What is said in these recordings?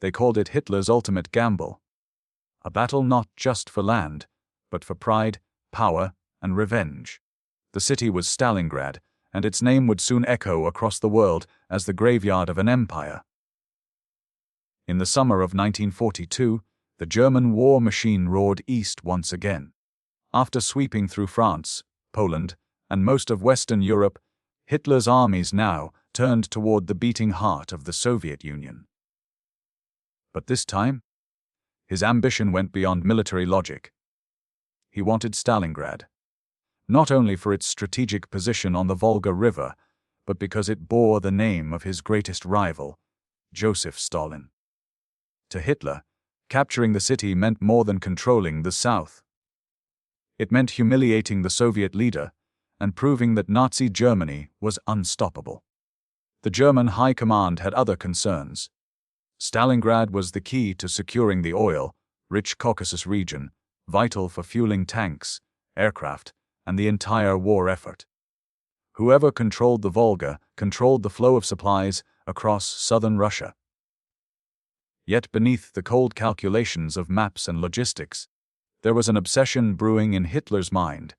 They called it Hitler's ultimate gamble. A battle not just for land, but for pride, power, and revenge. The city was Stalingrad, and its name would soon echo across the world as the graveyard of an empire. In the summer of 1942, the German war machine roared east once again. After sweeping through France, Poland, and most of Western Europe, Hitler's armies now turned toward the beating heart of the Soviet Union. But this time, his ambition went beyond military logic. He wanted Stalingrad, not only for its strategic position on the Volga River, but because it bore the name of his greatest rival, Joseph Stalin. To Hitler, capturing the city meant more than controlling the South. It meant humiliating the Soviet leader and proving that Nazi Germany was unstoppable. The German High Command had other concerns. Stalingrad was the key to securing the oil-rich Caucasus region, vital for fueling tanks, aircraft, and the entire war effort. Whoever controlled the Volga controlled the flow of supplies across southern Russia. Yet beneath the cold calculations of maps and logistics, there was an obsession brewing in Hitler's mind.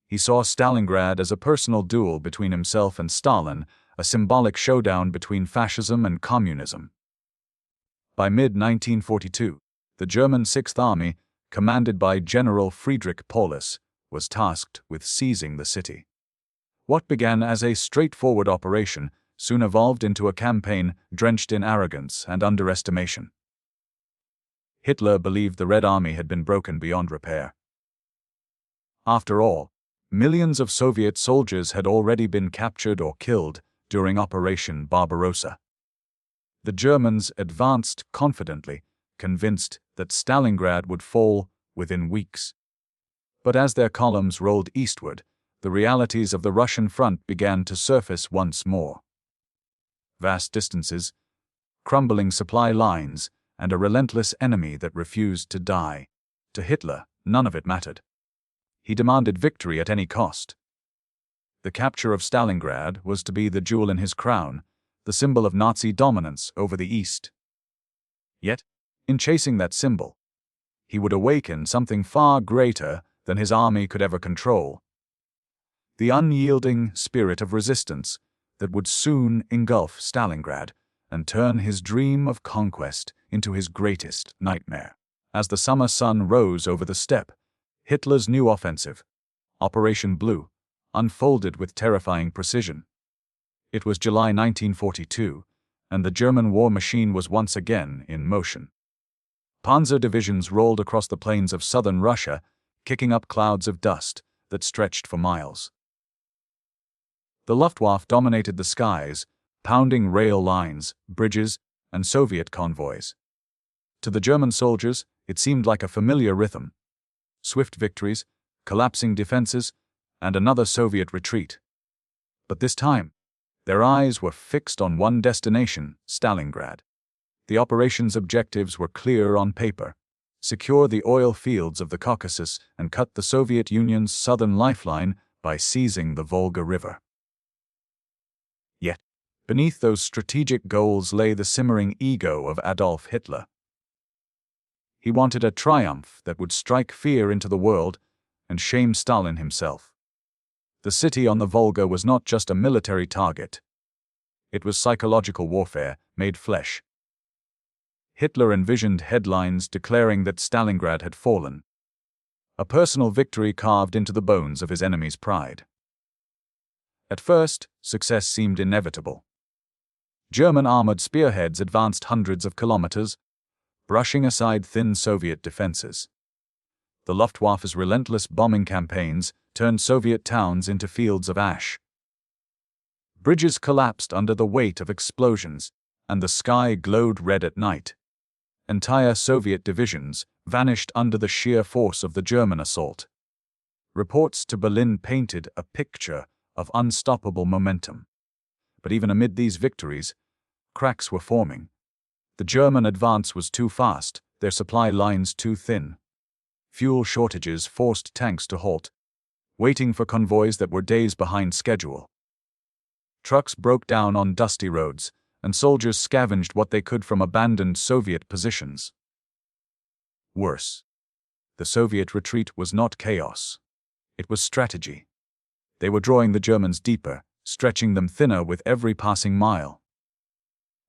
He saw Stalingrad as a personal duel between himself and Stalin, a symbolic showdown between fascism and communism. By mid-1942, the German Sixth Army, commanded by General Friedrich Paulus, was tasked with seizing the city. What began as a straightforward operation soon evolved into a campaign drenched in arrogance and underestimation. Hitler believed the Red Army had been broken beyond repair. After all, millions of Soviet soldiers had already been captured or killed during Operation Barbarossa. The Germans advanced confidently, convinced that Stalingrad would fall within weeks. But as their columns rolled eastward, the realities of the Russian front began to surface once more. Vast distances, crumbling supply lines, and a relentless enemy that refused to die. To Hitler, none of it mattered. He demanded victory at any cost. The capture of Stalingrad was to be the jewel in his crown, the symbol of Nazi dominance over the East. Yet, in chasing that symbol, he would awaken something far greater than his army could ever control. The unyielding spirit of resistance that would soon engulf Stalingrad and turn his dream of conquest into his greatest nightmare. As the summer sun rose over the steppe, Hitler's new offensive, Operation Blue, unfolded with terrifying precision. It was July 1942, and the German war machine was once again in motion. Panzer divisions rolled across the plains of southern Russia, kicking up clouds of dust that stretched for miles. The Luftwaffe dominated the skies, pounding rail lines, bridges, and Soviet convoys. To the German soldiers, it seemed like a familiar rhythm. Swift victories, collapsing defenses, and another Soviet retreat. But this time, their eyes were fixed on one destination, Stalingrad. The operation's objectives were clear on paper: secure the oil fields of the Caucasus and cut the Soviet Union's southern lifeline by seizing the Volga River. Yet, beneath those strategic goals lay the simmering ego of Adolf Hitler. He wanted a triumph that would strike fear into the world and shame Stalin himself. The city on the Volga was not just a military target. It was psychological warfare made flesh. Hitler envisioned headlines declaring that Stalingrad had fallen, a personal victory carved into the bones of his enemy's pride. At first, success seemed inevitable. German armored spearheads advanced hundreds of kilometers, brushing aside thin Soviet defenses. The Luftwaffe's relentless bombing campaigns turned Soviet towns into fields of ash. Bridges collapsed under the weight of explosions, and the sky glowed red at night. Entire Soviet divisions vanished under the sheer force of the German assault. Reports to Berlin painted a picture of unstoppable momentum. But even amid these victories, cracks were forming. The German advance was too fast, their supply lines too thin. Fuel shortages forced tanks to halt, waiting for convoys that were days behind schedule. Trucks broke down on dusty roads, and soldiers scavenged what they could from abandoned Soviet positions. Worse, the Soviet retreat was not chaos. It was strategy. They were drawing the Germans deeper, stretching them thinner with every passing mile.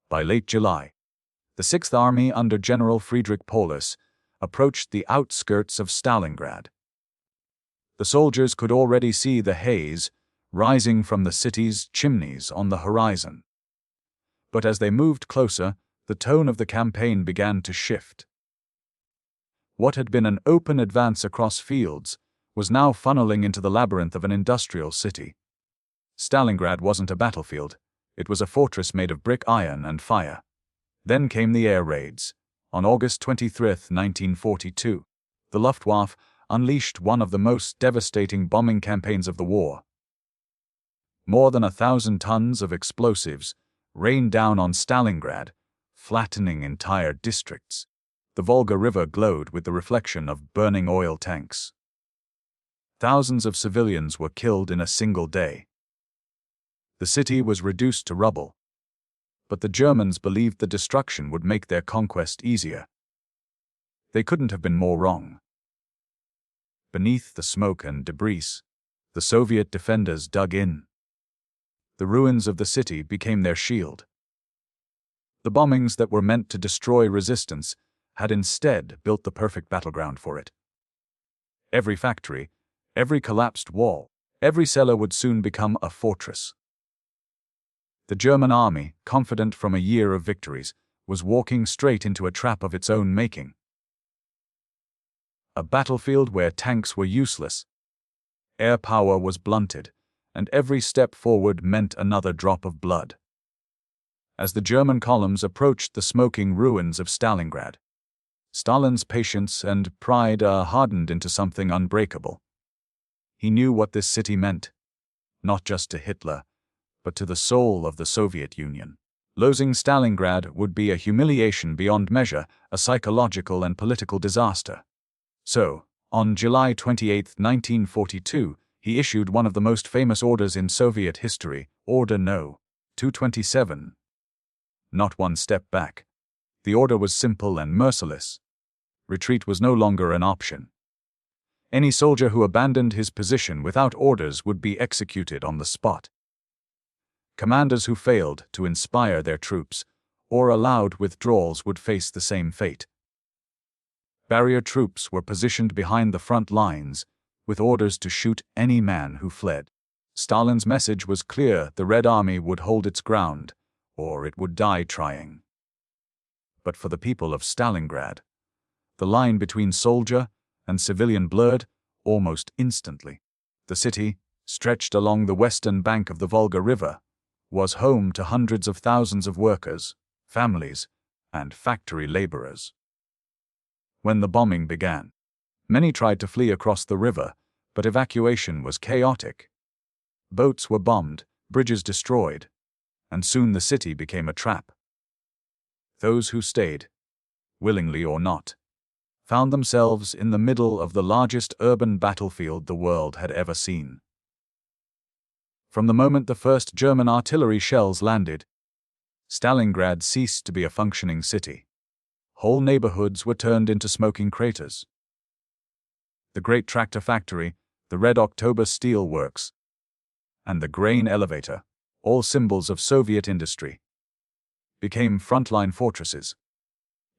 By late July, the Sixth Army under General Friedrich Paulus approached the outskirts of Stalingrad. The soldiers could already see the haze rising from the city's chimneys on the horizon. But as they moved closer, the tone of the campaign began to shift. What had been an open advance across fields was now funneling into the labyrinth of an industrial city. Stalingrad wasn't a battlefield, it was a fortress made of brick, iron, and fire. Then came the air raids. On August 23, 1942, the Luftwaffe unleashed one of the most devastating bombing campaigns of the war. More than 1,000 tons of explosives rained down on Stalingrad, flattening entire districts. The Volga River glowed with the reflection of burning oil tanks. Thousands of civilians were killed in a single day. The city was reduced to rubble. But the Germans believed the destruction would make their conquest easier. They couldn't have been more wrong. Beneath the smoke and debris, the Soviet defenders dug in. The ruins of the city became their shield. The bombings that were meant to destroy resistance had instead built the perfect battleground for it. Every factory, every collapsed wall, every cellar would soon become a fortress. The German army, confident from a year of victories, was walking straight into a trap of its own making. A battlefield where tanks were useless. Air power was blunted, and every step forward meant another drop of blood. As the German columns approached the smoking ruins of Stalingrad, Stalin's patience and pride hardened into something unbreakable. He knew what this city meant, not just to Hitler, but to the soul of the Soviet Union. Losing Stalingrad would be a humiliation beyond measure, a psychological and political disaster. So, on July 28, 1942, he issued one of the most famous orders in Soviet history, Order No. 227. Not one step back. The order was simple and merciless. Retreat was no longer an option. Any soldier who abandoned his position without orders would be executed on the spot. Commanders who failed to inspire their troops or allowed withdrawals would face the same fate. Barrier troops were positioned behind the front lines, with orders to shoot any man who fled. Stalin's message was clear: the Red Army would hold its ground, or it would die trying. But for the people of Stalingrad, the line between soldier and civilian blurred almost instantly. The city, stretched along the western bank of the Volga River, was home to hundreds of thousands of workers, families, and factory laborers. When the bombing began, many tried to flee across the river, but evacuation was chaotic. Boats were bombed, bridges destroyed, and soon the city became a trap. Those who stayed, willingly or not, found themselves in the middle of the largest urban battlefield the world had ever seen. From the moment the first German artillery shells landed, Stalingrad ceased to be a functioning city. Whole neighborhoods were turned into smoking craters. The great tractor factory, the Red October steel works, and the grain elevator, all symbols of Soviet industry, became frontline fortresses.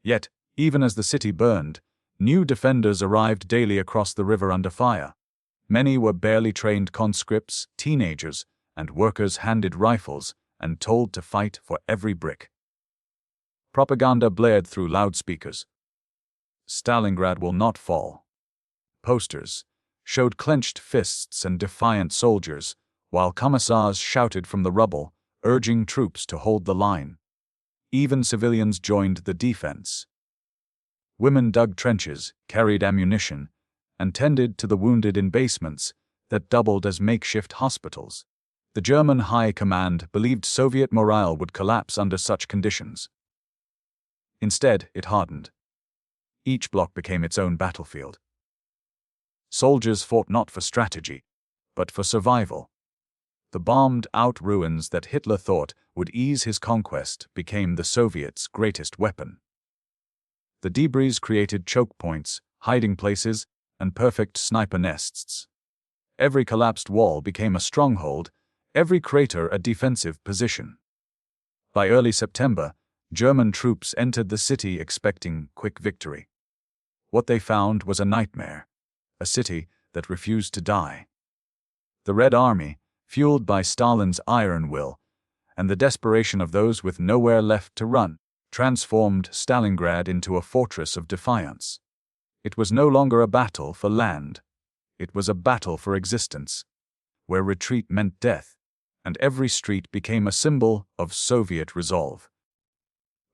Yet, even as the city burned, new defenders arrived daily across the river under fire. Many were barely trained conscripts, teenagers, and workers handed rifles and told to fight for every brick. Propaganda blared through loudspeakers. Stalingrad will not fall. Posters showed clenched fists and defiant soldiers, while commissars shouted from the rubble, urging troops to hold the line. Even civilians joined the defense. Women dug trenches, carried ammunition, and tended to the wounded in basements that doubled as makeshift hospitals. The German High Command believed Soviet morale would collapse under such conditions. Instead, it hardened. Each block became its own battlefield. Soldiers fought not for strategy, but for survival. The bombed-out ruins that Hitler thought would ease his conquest became the Soviets' greatest weapon. The debris created choke points, hiding places, and perfect sniper nests. Every collapsed wall became a stronghold, every crater a defensive position. By early September, German troops entered the city expecting quick victory. What they found was a nightmare, a city that refused to die. The Red Army, fueled by Stalin's iron will, and the desperation of those with nowhere left to run, transformed Stalingrad into a fortress of defiance. It was no longer a battle for land. It was a battle for existence, where retreat meant death, and every street became a symbol of Soviet resolve.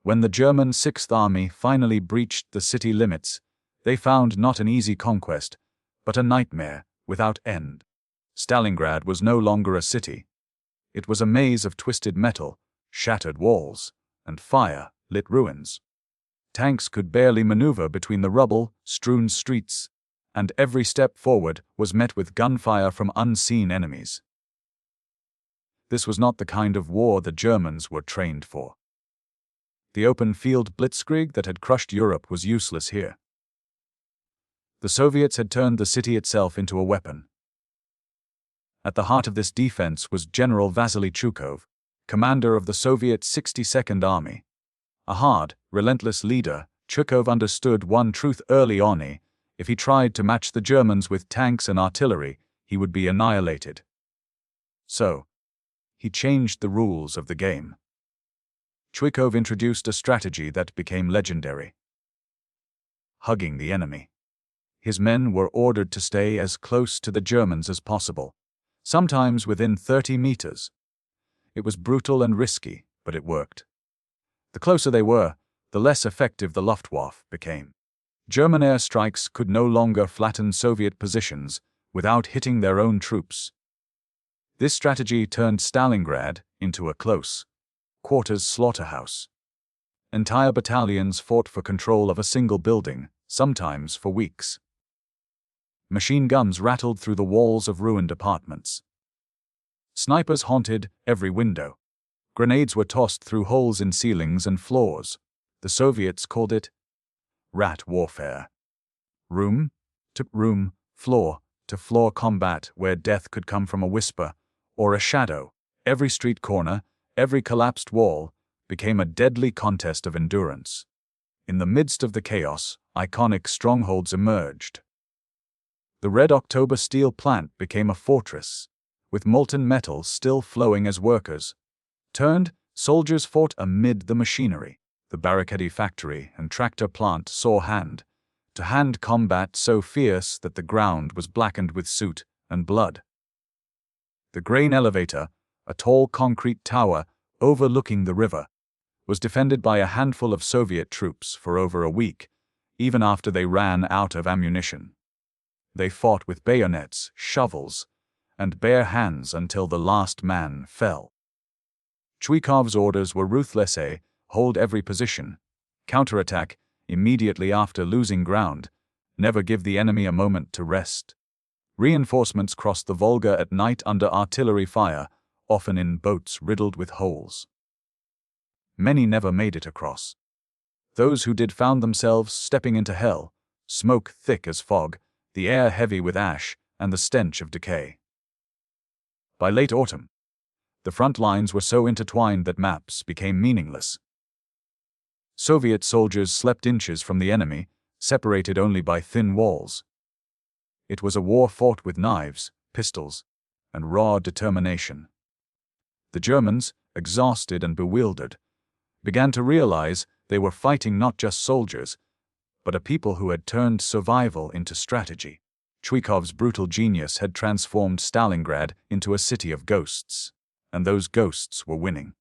When the German Sixth Army finally breached the city limits, they found not an easy conquest, but a nightmare without end. Stalingrad was no longer a city. It was a maze of twisted metal, shattered walls, and fire-lit ruins. Tanks could barely maneuver between the rubble-strewn streets, and every step forward was met with gunfire from unseen enemies. This was not the kind of war the Germans were trained for. The open-field blitzkrieg that had crushed Europe was useless here. The Soviets had turned the city itself into a weapon. At the heart of this defense was General Vasily Chuikov, commander of the Soviet 62nd Army. A hard, relentless leader, Chuikov understood one truth early on: if he tried to match the Germans with tanks and artillery, he would be annihilated. So, he changed the rules of the game. Chuikov introduced a strategy that became legendary: hugging the enemy. His men were ordered to stay as close to the Germans as possible, sometimes within 30 meters. It was brutal and risky, but it worked. The closer they were, the less effective the Luftwaffe became. German airstrikes could no longer flatten Soviet positions without hitting their own troops. This strategy turned Stalingrad into a close-quarters slaughterhouse. Entire battalions fought for control of a single building, sometimes for weeks. Machine guns rattled through the walls of ruined apartments. Snipers haunted every window. Grenades were tossed through holes in ceilings and floors. The Soviets called it rat warfare. Room to room, floor to floor combat where death could come from a whisper or a shadow. Every street corner, every collapsed wall, became a deadly contest of endurance. In the midst of the chaos, iconic strongholds emerged. The Red October steel plant became a fortress, with molten metal still flowing as workers turned, soldiers fought amid the machinery. The Barricade factory and tractor plant saw hand-to-hand combat so fierce that the ground was blackened with soot and blood. The grain elevator, a tall concrete tower overlooking the river, was defended by a handful of Soviet troops for over a week, even after they ran out of ammunition. They fought with bayonets, shovels, and bare hands until the last man fell. Chuikov's orders were ruthless: hold every position, counterattack immediately after losing ground, never give the enemy a moment to rest. Reinforcements crossed the Volga at night under artillery fire, often in boats riddled with holes. Many never made it across. Those who did found themselves stepping into hell, smoke thick as fog, the air heavy with ash and the stench of decay. By late autumn, the front lines were so intertwined that maps became meaningless. Soviet soldiers slept inches from the enemy, separated only by thin walls. It was a war fought with knives, pistols, and raw determination. The Germans, exhausted and bewildered, began to realize they were fighting not just soldiers, but a people who had turned survival into strategy. Chuikov's brutal genius had transformed Stalingrad into a city of ghosts, and those ghosts were winning.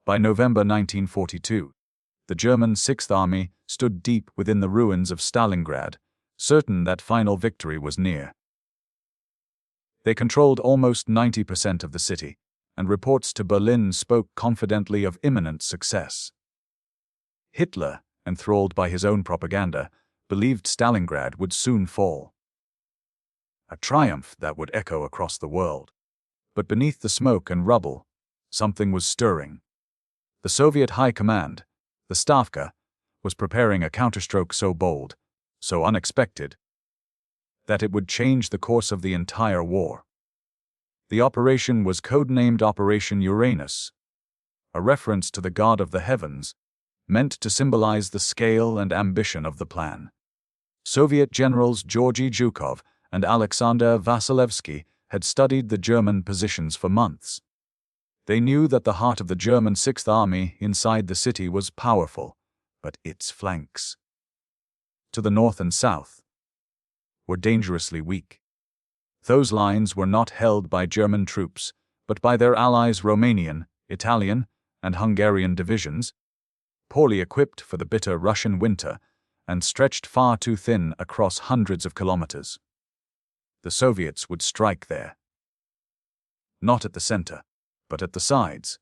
By November 1942, the German Sixth Army stood deep within the ruins of Stalingrad, certain that final victory was near. They controlled almost 90% of the city, and reports to Berlin spoke confidently of imminent success. Hitler, enthralled by his own propaganda, believed Stalingrad would soon fall. A triumph that would echo across the world. But beneath the smoke and rubble, something was stirring. The Soviet High Command, the Stavka, was preparing a counterstroke so bold, so unexpected, that it would change the course of the entire war. The operation was codenamed Operation Uranus, a reference to the god of the heavens, meant to symbolize the scale and ambition of the plan. Soviet generals Georgy Zhukov and Alexander Vasilevsky had studied the German positions for months. They knew that the heart of the German Sixth Army inside the city was powerful, but its flanks, to the north and south, were dangerously weak. Those lines were not held by German troops, but by their allies' Romanian, Italian, and Hungarian divisions, poorly equipped for the bitter Russian winter and stretched far too thin across hundreds of kilometers. The Soviets would strike there, not at the center, but at the sides,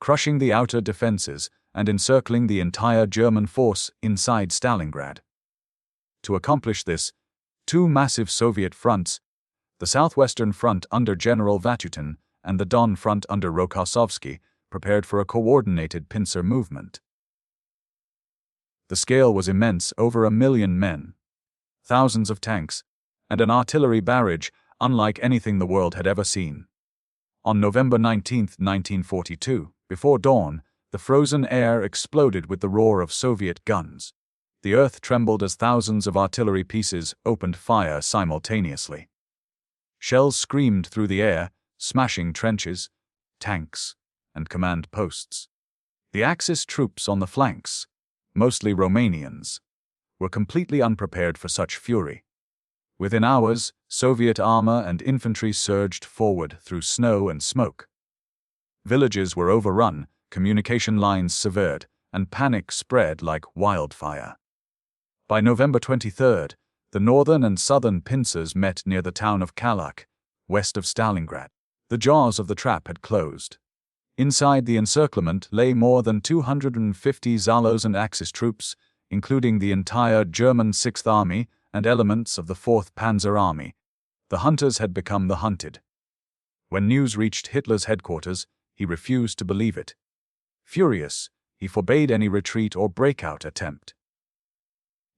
crushing the outer defenses and encircling the entire German force inside Stalingrad. To accomplish this, two massive Soviet fronts, the Southwestern Front under General Vatutin and the Don Front under Rokossovsky, prepared for a coordinated pincer movement. The scale was immense, over 1 million men, thousands of tanks, and an artillery barrage unlike anything the world had ever seen. On November 19, 1942, before dawn, the frozen air exploded with the roar of Soviet guns. The earth trembled as thousands of artillery pieces opened fire simultaneously. Shells screamed through the air, smashing trenches, tanks, and command posts. The Axis troops on the flanks, mostly Romanians, were completely unprepared for such fury. Within hours, Soviet armor and infantry surged forward through snow and smoke. Villages were overrun, communication lines severed, and panic spread like wildfire. By November 23, the northern and southern pincers met near the town of Kalach, west of Stalingrad. The jaws of the trap had closed. Inside the encirclement lay more than 250 Zalos and Axis troops, including the entire German Sixth Army and elements of the 4th Panzer Army. The hunters had become the hunted. When news reached Hitler's headquarters, he refused to believe it. Furious, he forbade any retreat or breakout attempt.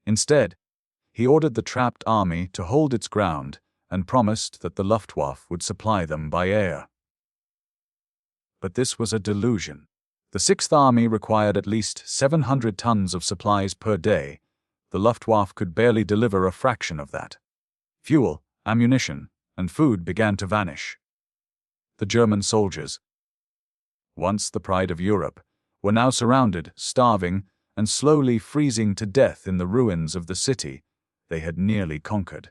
Instead, he ordered the trapped army to hold its ground and promised that the Luftwaffe would supply them by air. But this was a delusion. The Sixth Army required at least 700 tons of supplies per day. The Luftwaffe could barely deliver a fraction of that. Fuel, ammunition, and food began to vanish. The German soldiers, once the pride of Europe, were now surrounded, starving, and slowly freezing to death in the ruins of the city they had nearly conquered.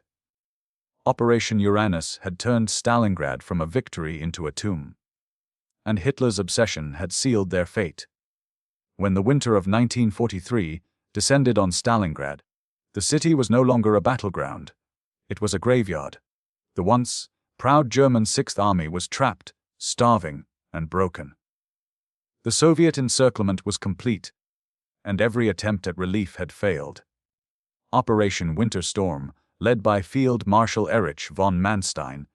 Operation Uranus had turned Stalingrad from a victory into a tomb. And Hitler's obsession had sealed their fate. When the winter of 1943 descended on Stalingrad, the city was no longer a battleground. It was a graveyard. The once proud German Sixth Army was trapped, starving, and broken. The Soviet encirclement was complete, and every attempt at relief had failed. Operation Winter Storm, led by Field Marshal Erich von Manstein,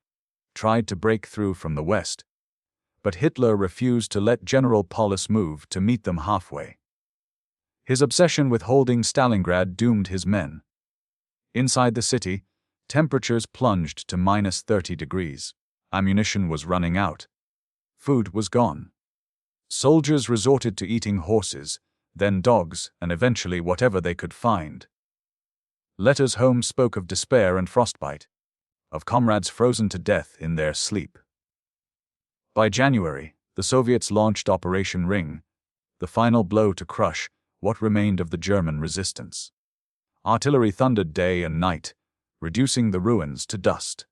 tried to break through from the west, but Hitler refused to let General Paulus move to meet them halfway. His obsession with holding Stalingrad doomed his men. Inside the city, temperatures plunged to -30 degrees. Ammunition was running out. Food was gone. Soldiers resorted to eating horses, then dogs, and eventually whatever they could find. Letters home spoke of despair and frostbite, of comrades frozen to death in their sleep. By January, the Soviets launched Operation Ring, the final blow to crush what remained of the German resistance. Artillery thundered day and night, reducing the ruins to dust.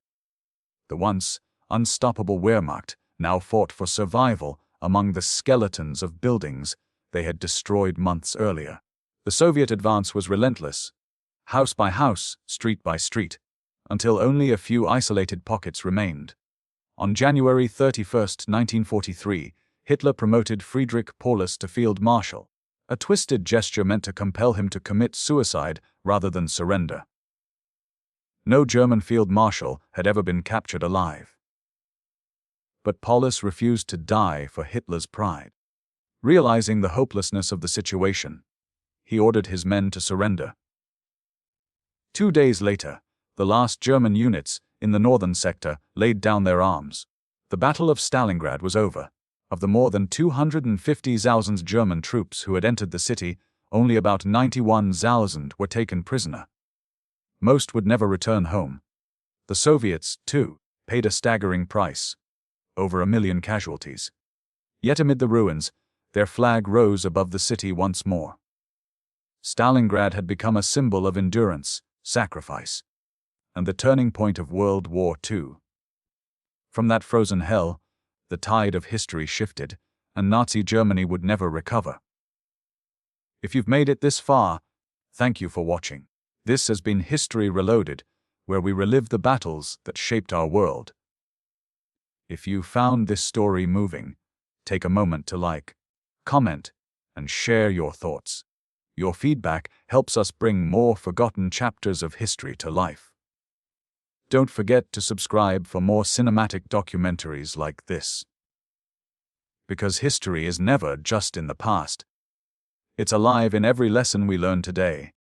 The once unstoppable Wehrmacht now fought for survival among the skeletons of buildings they had destroyed months earlier. The Soviet advance was relentless, house by house, street by street, until only a few isolated pockets remained. On January 31, 1943, Hitler promoted Friedrich Paulus to Field Marshal, a twisted gesture meant to compel him to commit suicide rather than surrender. No German field marshal had ever been captured alive. But Paulus refused to die for Hitler's pride. Realizing the hopelessness of the situation, he ordered his men to surrender. 2 days later, the last German units in the northern sector laid down their arms. The Battle of Stalingrad was over. Of the more than 250,000 German troops who had entered the city, only about 91,000 were taken prisoner. Most would never return home. The Soviets, too, paid a staggering price. Over 1 million casualties. Yet amid the ruins, their flag rose above the city once more. Stalingrad had become a symbol of endurance, sacrifice, and the turning point of World War II. From that frozen hell, the tide of history shifted, and Nazi Germany would never recover. If you've made it this far, thank you for watching. This has been History Reloaded, where we relive the battles that shaped our world. If you found this story moving, take a moment to like, comment, and share your thoughts. Your feedback helps us bring more forgotten chapters of history to life. Don't forget to subscribe for more cinematic documentaries like this. Because history is never just in the past. It's alive in every lesson we learn today.